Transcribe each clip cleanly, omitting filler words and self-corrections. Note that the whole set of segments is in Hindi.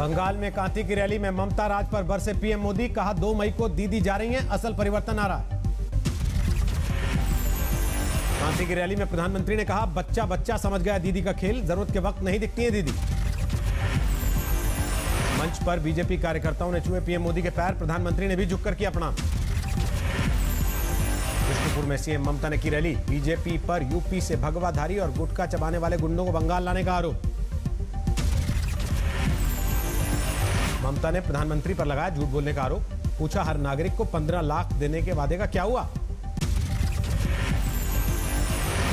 बंगाल में कांति की रैली में ममता राज पर बरसे पीएम मोदी, कहा 2 मई को दीदी जा रही हैं, असल परिवर्तन आ रहा है। कांति की रैली में प्रधानमंत्री ने कहा बच्चा बच्चा समझ गया दीदी का खेल, जरूरत के वक्त नहीं दिखती है दीदी। मंच पर बीजेपी कार्यकर्ताओं ने छुए पीएम मोदी के पैर, प्रधानमंत्री ने भी झुककर किया प्रणाम। विष्णुपुर में सीएम ममता ने की रैली, बीजेपी पर यूपी से भगवाधारी और गुटखा चबाने वाले गुंडों को बंगाल लाने का आरोप। ममता ने प्रधानमंत्री पर लगाया झूठ बोलने का आरोप, पूछा हर नागरिक को 15 लाख देने के वादे का क्या हुआ।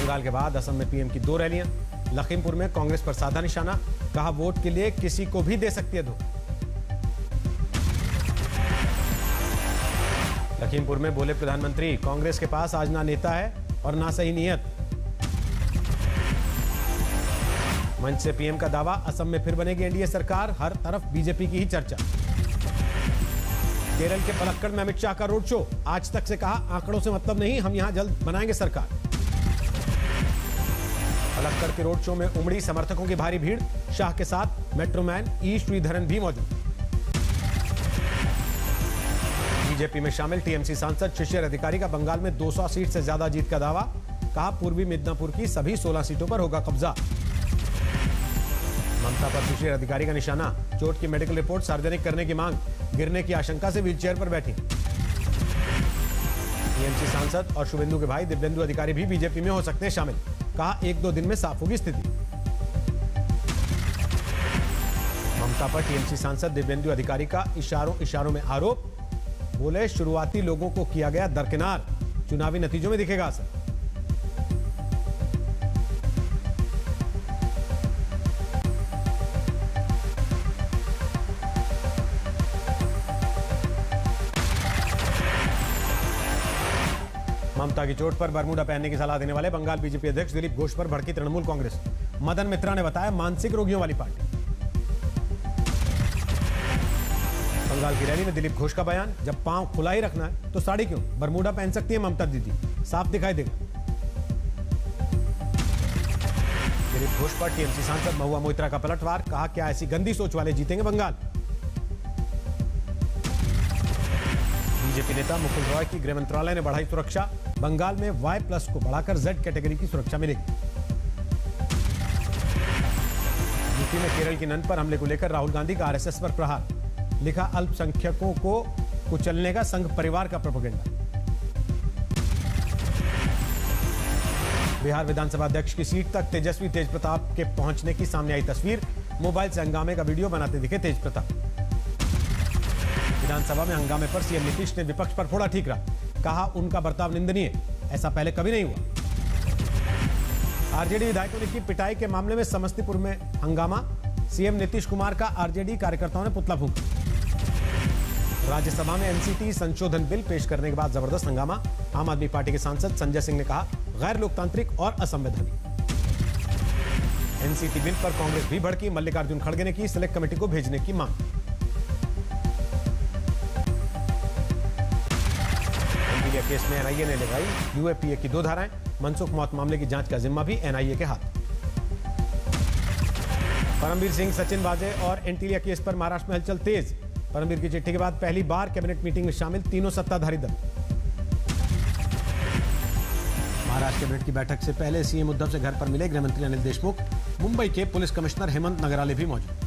बंगाल के बाद असम में पीएम की 2 रैलियां, लखीमपुर में कांग्रेस पर साधा निशाना, कहा वोट के लिए किसी को भी दे सकती है धोखा। लखीमपुर में बोले प्रधानमंत्री, कांग्रेस के पास आज ना नेता है और ना सही नीयत। मंच से पीएम का दावा, असम में फिर बनेगी एनडीए सरकार, हर तरफ बीजेपी की ही चर्चा। केरल के पलक्कड़ में अमित शाह का रोड शो, आज तक से कहा आंकड़ों से मतलब नहीं, हम यहां जल्द बनाएंगे सरकार। पलक्कड़ के रोड शो में उमड़ी समर्थकों की भारी भीड़, शाह के साथ मेट्रोमैन ई श्रीधरन भी मौजूद। बीजेपी में शामिल टीएमसी सांसद शिशिर अधिकारी का बंगाल में 200 सीट से ज्यादा जीत का दावा, कहा पूर्वी मिदनापुर की सभी 16 सीटों पर होगा कब्जा। ममता पर शिशिर अधिकारी का निशाना, चोट की मेडिकल रिपोर्ट सार्वजनिक करने की मांग, गिरने की आशंका से व्हीलचेयर पर बैठी। टीएमसी सांसद और शुभेंदु के भाई दिव्येंदु अधिकारी भी बीजेपी में हो सकते हैं शामिल, कहा 1-2 दिन में साफ होगी स्थिति। ममता पर टीएमसी सांसद दिव्येंदु अधिकारी का इशारों में आरोप, बोले शुरुआती लोगों को किया गया दरकिनार, चुनावी नतीजों में दिखेगा असर। ममता की चोट पर बरमूडा पहनने की सलाह देने वाले बंगाल बीजेपी अध्यक्ष दिलीप घोष पर भड़की तृणमूल कांग्रेस, मदन मित्रा ने बताया मानसिक रोगियों वाली पार्टी। बंगाल की रैली में दिलीप घोष का बयान, जब पांव खुला ही रखना है तो साड़ी क्यों, बरमूडा पहन सकती है ममता दीदी, साफ दिखाई देगा। दिलीप घोष पर टीएमसी सांसद महुआ मोइत्रा का पलटवार, कहा क्या ऐसी गंदी सोच वाले जीतेंगे बंगाल। बीजेपी नेता मुकुल रॉय की गृह मंत्रालय ने बढ़ाई सुरक्षा, बंगाल में Y+ को बढ़ाकर Z कैटेगरी की सुरक्षा मिलेगी। यूपी में केरल की नन पर हमले को लेकर राहुल गांधी का आरएसएस पर प्रहार, लिखा अल्पसंख्यकों को कुचलने का संघ परिवार का प्रोपेगेंडा। बिहार विधानसभा अध्यक्ष की सीट तक तेजस्वी तेजप्रताप के पहुंचने की सामने आई तस्वीर, मोबाइल से हंगामे का वीडियो बनाते दिखे तेजप्रताप। विधानसभा में हंगामे पर सीएम नीतीश ने विपक्ष पर फोड़ा ठीकरा, कहा उनका बर्ताव निंदनीय, ऐसा पहले कभी नहीं हुआ। आरजेडी विधायकों ने की पिटाई के मामले में समस्तीपुर में हंगामा, सीएम नीतीश कुमार का आरजेडी कार्यकर्ताओं ने पुतला फूंका। राज्यसभा में एनसीटी संशोधन बिल पेश करने के बाद जबरदस्त हंगामा, आम आदमी पार्टी के सांसद संजय सिंह ने कहा गैर लोकतांत्रिक और असंवैधानिक। एनसीटी बिल पर कांग्रेस भी भड़की, मल्लिकार्जुन खड़गे ने की सिलेक्ट कमेटी को भेजने की मांग। केस में एनआईए ने लगाई यूएपीए की 2 धाराएं, मनसुख मौत मामले की जांच का जिम्मा भी एनआईए के हाथ। परमवीर सिंह, सचिन वाजे और एंटीलिया केस पर महाराष्ट्र में हलचल तेज, परमवीर की चिट्ठी के बाद पहली बार कैबिनेट मीटिंग में शामिल तीनों सत्ताधारी दल। महाराष्ट्र कैबिनेट की बैठक से पहले सीएम उद्धव से घर पर मिले गृह मंत्री अनिल देशमुख, मुंबई के पुलिस कमिश्नर हेमंत नगराले भी मौजूद।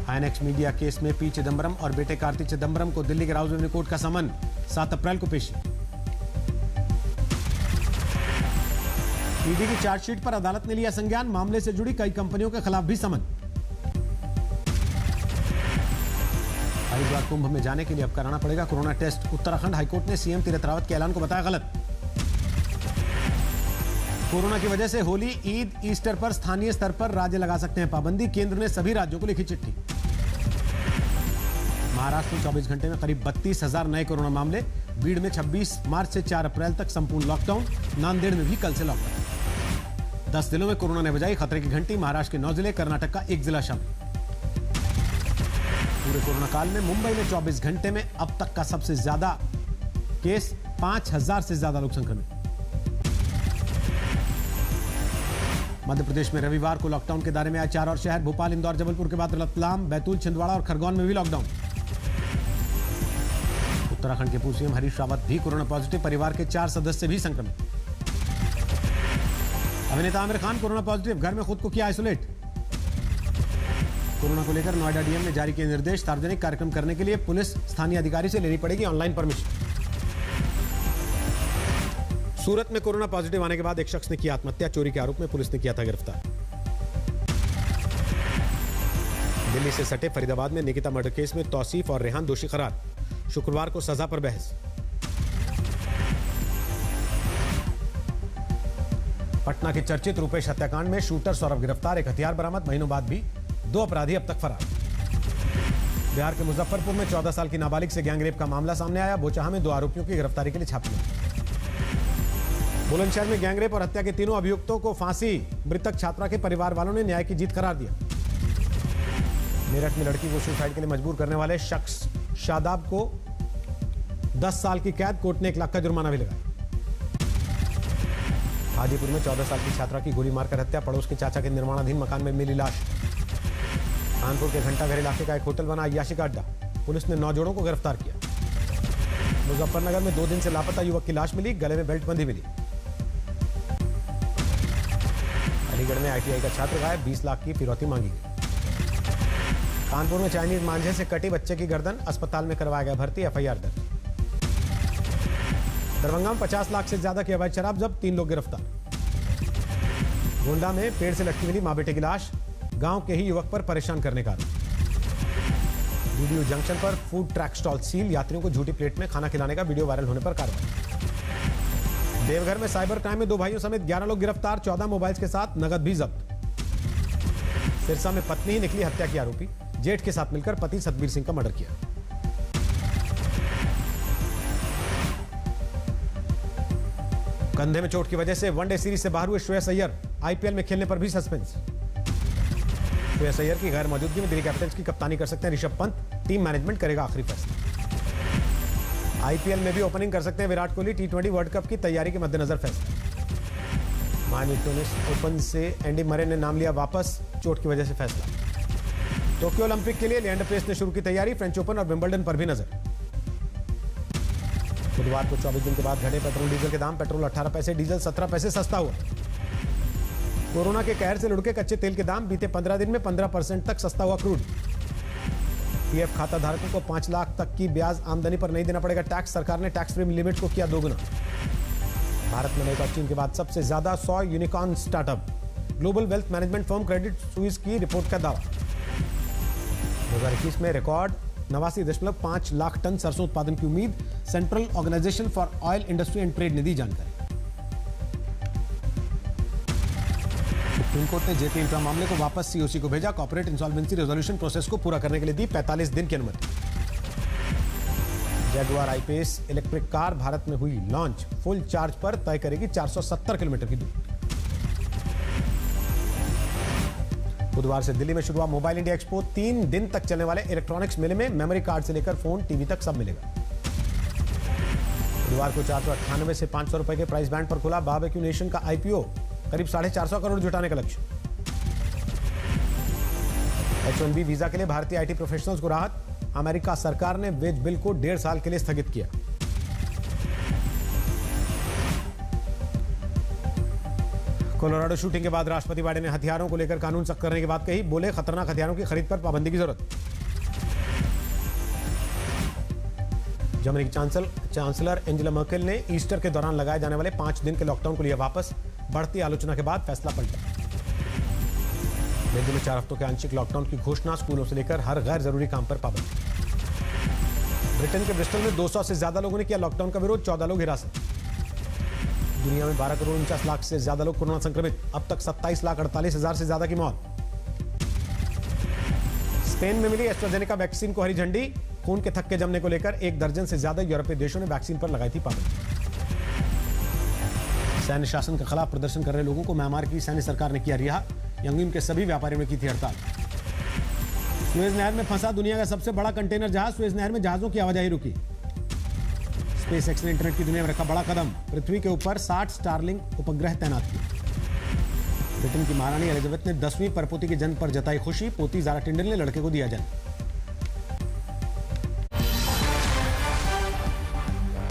आईएनएक्स मीडिया केस में पी चिदंबरम और बेटे कार्ति चिदंबरम को दिल्ली के राउज रेवेन्यू कोर्ट का समन, 7 अप्रैल को पेशी। ईडी की चार्जशीट पर अदालत ने लिया संज्ञान, मामले से जुड़ी कई कंपनियों के खिलाफ भी समन। हरिद्वार कुंभ में जाने के लिए अब कराना पड़ेगा कोरोना टेस्ट, उत्तराखंड हाईकोर्ट ने सीएम तीरथ रावत के ऐलान को बताया गलत। कोरोना की वजह से होली, ईद, ईस्टर पर स्थानीय स्तर पर राज्य लगा सकते हैं पाबंदी, केंद्र ने सभी राज्यों को लिखी चिट्ठी। महाराष्ट्र में 24 घंटे में करीब 32,000 नए कोरोना मामले, बीड़ में 26 मार्च से 4 अप्रैल तक संपूर्ण लॉकडाउन, नांदेड़ में भी कल से लॉकडाउन। 10 जिलों में कोरोना ने बजाई खतरे की घंटी, महाराष्ट्र के 9 जिले, कर्नाटक का 1 जिला शामिल। पूरे कोरोना काल में मुंबई में 24 घंटे में अब तक का सबसे ज्यादा केस, 5,000 से ज्यादा लोग संक्रमित। मध्य प्रदेश में रविवार को लॉकडाउन के दायरे में आए 4 और शहर। भोपाल, इंदौर, जबलपुर के बाद रतलाम, बैतूल, छिंदवाड़ा और खरगोन में भी लॉकडाउन। उत्तराखंड के पूर्व सीएम हरीश रावत भी कोरोना पॉजिटिव, परिवार के 4 सदस्य भी संक्रमित। अभिनेता आमिर खान कोरोना पॉजिटिव, घर में खुद को किया आइसोलेट। कोरोना को लेकर नोएडा डीएम ने जारी किए निर्देश, सार्वजनिक कार्यक्रम करने के लिए पुलिस स्थानीय अधिकारी से लेनी पड़ेगी ऑनलाइन परमिशन। सूरत में कोरोना पॉजिटिव आने के बाद एक शख्स ने किया आत्महत्या, चोरी के आरोप में पुलिस ने किया था गिरफ्तार। दिल्ली से सटे फरीदाबाद में निकिता मर्डर केस में तौसीफ और रेहान दोषी करार, शुक्रवार को सजा पर बहस। पटना के चर्चित रूपेश हत्याकांड में शूटर सौरभ गिरफ्तार, एक हथियार बरामद, महीनों बाद भी 2 अपराधी अब तक फरार। बिहार के मुजफ्फरपुर में 14 साल की नाबालिग से गैंगरेप का मामला सामने आया, बोचाहा में 2 आरोपियों की गिरफ्तारी के लिए छापेमारी। बुलंदशहर में गैंगरेप और हत्या के तीनों अभियुक्तों को फांसी, मृतक छात्रा के परिवार वालों ने न्याय की जीत करार दिया। मेरठ में लड़की को सुसाइड के लिए मजबूर करने वाले शख्स शादाब को 10 साल की कैद, कोर्ट ने 1 लाख का जुर्माना भी लगाया। हाजीपुर में 14 साल की छात्रा की गोली मारकर हत्या, पड़ोस के चाचा के निर्माणाधीन मकान में मिली लाश। कानपुर के घंटाघर इलाके का एक होटल बना अय्याशी का अड्डा, पुलिस ने 9 जोड़ों को गिरफ्तार किया। मुजफ्फरनगर में 2 दिन से लापता युवक की लाश मिली, गले में बेल्ट बंधी मिली। अलीगढ़ में आईटीआई का छात्र गायब, 20 लाख की फिरौती मांगी गई। कानपुर में चाइनीज मांझे से कटी बच्चे की गर्दन, अस्पताल में करवाया गया भर्ती, एफआईआर दर्ज। दरभंगा में 50 लाख से ज्यादा की अवैध शराब जब्त, 3 लोग गिरफ्तार। गोंडा में पेड़ से लटकी मिली मां बेटे की लाश, गांव के ही युवक पर परेशान करने का आरोप। वीडियो जंक्शन पर फूड ट्रैक स्टॉल सील, यात्रियों को झूठी प्लेट में खाना खिलाने का वीडियो वायरल होने पर कार्रवाई। देवघर में साइबर क्राइम में 2 भाइयों समेत 11 लोग गिरफ्तार, 14 मोबाइल के साथ नगद भी जब्त। सिरसा में पत्नी ही निकली हत्या की आरोपी, जेठ के साथ मिलकर पति सतबीर सिंह का मर्डर किया। कंधे में चोट की वजह से वनडे सीरीज से बाहर हुए श्रेयस अय्यर, आईपीएल में खेलने पर भी सस्पेंस। श्रेयस अय्यर की गैर मौजूदगी में दिल्ली कैपिटल्स की कप्तानी कर सकते हैं ऋषभ पंत, टीम मैनेजमेंट करेगा आखिरी फैसला। आईपीएल में भी ओपनिंग कर सकते हैं विराट कोहली, टी20 वर्ल्ड कप की तैयारी के मद्देनजर फैसला। मायामी टेनिस ओपन से एंडी मरे ने नाम लिया वापस, चोट की वजह से फैसला। टोक्यो ओलंपिक के लिए लिएंडर पेस ने शुरू की तैयारी, फ्रेंच ओपन और विंबलडन पर भी नजर। बुधवार को 24 दिन के बाद घटे पेट्रोल डीजल के दाम, पेट्रोल 18 पैसे, डीजल 17 पैसे सस्ता हुआ। कोरोना के कहर से लुढ़के कच्चे तेल के दाम, बीते 15 दिन में 15% तक सस्ता हुआ क्रूड। पीएफ खाता धारकों को 5 लाख तक की ब्याज आमदनी पर नहीं देना पड़ेगा टैक्स, सरकार ने टैक्स फ्री लिमिट को किया 2 गुना। भारत में नई चीन के बाद सबसे ज्यादा 100 unicorn startup, global wealth management firm Credit Suisse की रिपोर्ट का दावा। 2021 में रिकॉर्ड 89.5 लाख टन सरसों उत्पादन की उम्मीद, Central Organisation for Oil Industry and Trade ने दी जानकारी। सुप्रीम कोर्ट ने जेपी इंफ्रा मामले को वापस सीओसी को भेजा, कॉर्पोरेट इंसॉल्वेंसी रेजोल्यूशन प्रोसेस को पूरा करने के लिए दी 45 दिन की अनुमति। जगुआर आई-पेस इलेक्ट्रिक कार भारत में हुई लॉन्च, फुल चार्ज पर तय करेगी 470 किलोमीटर की दूरी। बुधवार से दिल्ली में शुरू हुआ मोबाइल इंडिया एक्सपो, 3 दिन तक चलने वाले इलेक्ट्रॉनिक्स मेले में मेमोरी कार्ड से लेकर फोन, टीवी तक सब मिलेगा। बुधवार को 498 से 500 रुपए के प्राइस बैंड पर खुला बारबेक्यू नेशन का आईपीओ, करीब 450 करोड़ जुटाने का लक्ष्य। H1B वीजा के लिए भारतीय आईटी प्रोफेशनल्स को राहत, अमेरिका सरकार ने वेज बिल को 1.5 साल के लिए स्थगित किया। कोलोराडो शूटिंग के बाद राष्ट्रपति बाइडेन ने हथियारों को लेकर कानून सख्त करने की बात कही, बोले खतरनाक हथियारों की खरीद पर पाबंदी की जरूरत। जर्मनी की चांसलर एंजेला मर्केल ने ईस्टर के दौरान लगाए जाने वाले 5 दिन के लॉकडाउन को लिया वापस, बढ़ती आलोचना के बाद फैसला पलटा। दिल्ली में 4 हफ्तों के आंशिक लॉकडाउन की घोषणा, स्कूलों से लेकर हर गैर जरूरी काम पर पाबंदी। ब्रिटेन के ब्रिस्टल में 200 से ज्यादा लोगों ने किया लॉकडाउन का विरोध, 14 लोग हिरासत। दुनिया में 12 करोड़ 49 लाख से ज्यादा लोग कोरोना संक्रमित, अब तक 27,48,000 से ज्यादा की मौत। स्पेन में मिली एस्ट्राजेनेका वैक्सीन को हरी झंडी, खून के थक्के जमने को लेकर 1 दर्जन से ज्यादा यूरोपीय देशों ने वैक्सीन पर लगाई थी पाबंदी। सैन्य शासन के खिलाफ प्रदर्शन कर रहे लोगों को म्यांमार की सैन्य सरकार ने किया रिहा, यंगून के सभी व्यापारियों ने की थी हड़ताल। सुएज नहर में फंसा दुनिया का सबसे बड़ा कंटेनर जहाज, सुएज नहर में जहाजों की आवाजाही रुकी। स्पेस एक्स ने इंटरनेट की दुनिया में रखा बड़ा कदम, पृथ्वी के ऊपर 60 स्टारलिंक उपग्रह तैनात किए। ब्रिटेन की महारानी एलिजाबेथ ने 10वीं परपोती के जन्म पर जताई खुशी। पोती ज़ारा टिंडल ने लड़के को दिया जन्म।